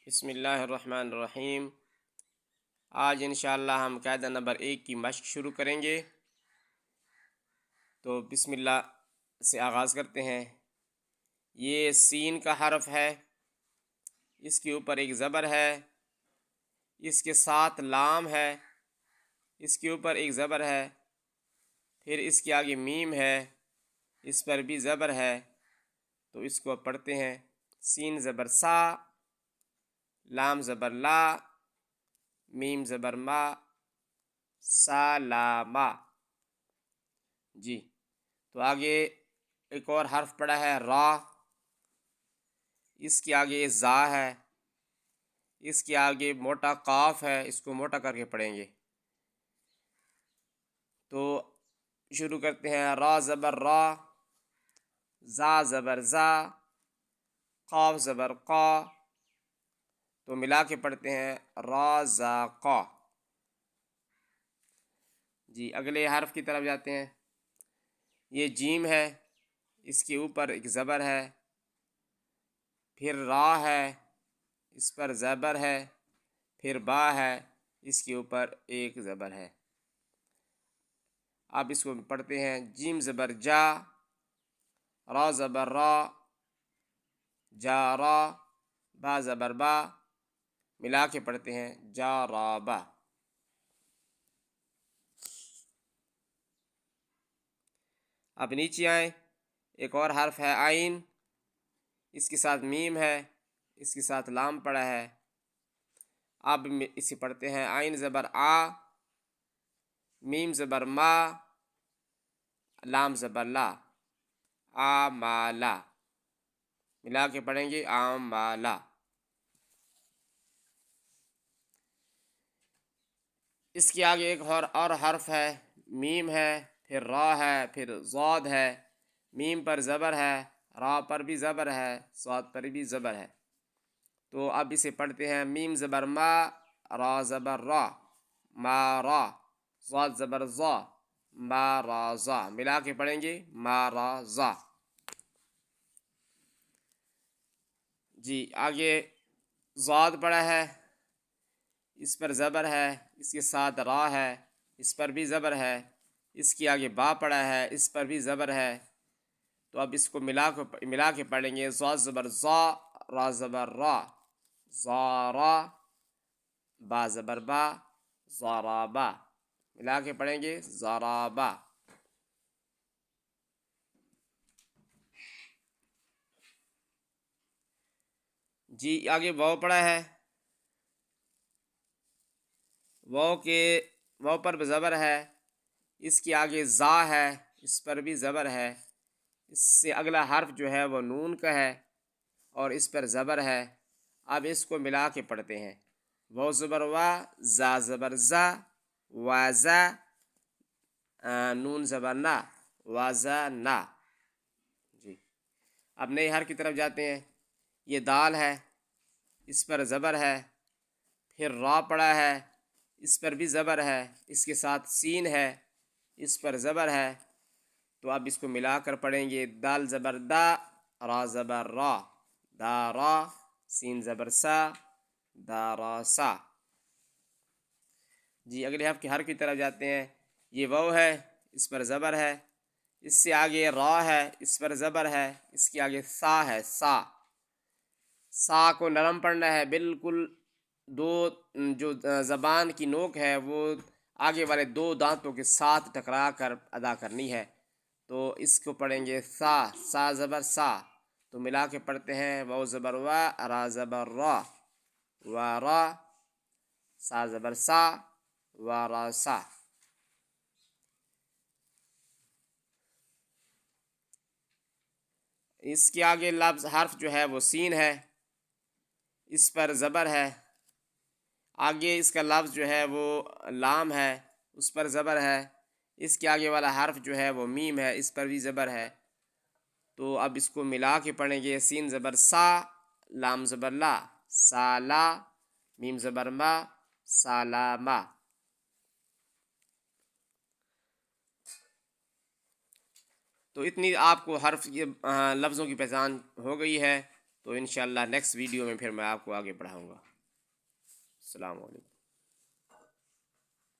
بسم اللہ الرحمن الرحیم۔ آج انشاءاللہ ہم قاعدہ نمبر 1 کی مشق شروع کریں گے۔ تو بسم اللہ سے آغاز کرتے ہیں۔ یہ سین کا حرف ہے، اس کے اوپر ایک زبر ہے، اس کے ساتھ لام ہے، اس کے اوپر ایک زبر ہے، پھر اس کے آگے میم ہے، اس پر بھی زبر ہے۔ تو اس کو پڑھتے ہیں: سین زبر سا، لام زبر لا، میم زبر ما، سالاما۔ جی تو آگے ایک اور حرف پڑا ہے را، اس کے آگے زا ہے، اس کے آگے موٹا قاف ہے، اس کو موٹا کر کے پڑھیں گے۔ تو شروع کرتے ہیں: را زبر را، زا زبر زا، قاف زبر قا۔ تو ملا کے پڑھتے ہیں: را زا قا۔ جی اگلے حرف کی طرف جاتے ہیں۔ یہ جیم ہے، اس کے اوپر ایک زبر ہے، پھر را ہے، اس پر زبر ہے، پھر با ہے، اس کے اوپر ایک زبر ہے۔ اب اس کو پڑھتے ہیں: جیم زبر جا، را زبر را، جا را، با زبر با۔ ملا کے پڑھتے ہیں: جا را با۔ اب نیچے آئیں، ایک اور حرف ہے عین، اس کے ساتھ میم ہے، اس کے ساتھ لام پڑا ہے۔ اب اسے پڑھتے ہیں: عین زبر آ، میم زبر ما، لام زبر لا، آمالا۔ ملا کے پڑھیں گے: آمالا۔ اس کے آگے ایک اور حرف ہے، میم ہے، پھر را ہے، پھر ضاد ہے۔ میم پر زبر ہے، را پر بھی زبر ہے، ضاد پر بھی زبر ہے۔ تو اب اسے پڑھتے ہیں: میم زبر ما، را زبر را، ما را، ضاد زبر زا، ما را زا۔ ملا کے پڑھیں گے: ما را زا۔ جی آگے ضاد پڑا ہے، اس پر زبر ہے، اس کے ساتھ را ہے، اس پر بھی زبر ہے۔ اس کے آگے با پڑا ہے، اس پر بھی زبر ہے۔ تو اب اس کو ملا کے پڑھیں گے: ضاد زبر زا، را زبر را، زارا، با زبر با، زارابا۔ ملا کے پڑھیں گے: زارابا۔ جی آگے واو پڑا ہے، واو پر بھی زبر ہے، اس کے آگے زا ہے، اس پر بھی زبر ہے۔ اس سے اگلا حرف جو ہے وہ نون کا ہے اور اس پر زبر ہے۔ اب اس کو ملا کے پڑھتے ہیں: واو زبر وا، زا زبر زا، وازا، نون زبر نا، وازا نا۔ جی اب نئے حرف کی طرف جاتے ہیں۔ یہ دال ہے، اس پر زبر ہے، پھر را پڑا ہے، اس پر بھی زبر ہے، اس کے ساتھ سین ہے، اس پر زبر ہے۔ تو اب اس کو ملا کر پڑھیں گے: دال زبر دا، را زبر را، دارا، سین زبر سا، دارا سا۔ جی اگلے حرف کی طرف جاتے ہیں۔ یہ واو ہے، اس پر زبر ہے، اس سے آگے را ہے، اس پر زبر ہے، اس کے آگے سا ہے، سا۔ سا کو نرم پڑھنا ہے، بالکل جو زبان کی نوک ہے وہ آگے والے دو دانتوں کے ساتھ ٹکرا کر ادا کرنی ہے۔ تو اس کو پڑھیں گے: سا، سا زبر سا۔ تو ملا کے پڑھتے ہیں: واو زبر وا، را زبر را، وارا، سا زبر سا، وارا سا۔ اس کے آگے حرف جو ہے وہ سین ہے، اس پر زبر ہے۔ آگے اس کا لفظ جو ہے وہ لام ہے، اس پر زبر ہے۔ اس کے آگے والا حرف جو ہے وہ میم ہے، اس پر بھی زبر ہے۔ تو اب اس کو ملا کے پڑھیں گے: سین زبر سا، لام زبر لا، سالا، میم زبر ما، سالاما۔ تو اتنی آپ کو لفظوں کی پہچان ہو گئی ہے۔ تو انشاءاللہ نیکسٹ ویڈیو میں پھر میں آپ کو آگے پڑھاؤں گا۔ السلام علیکم۔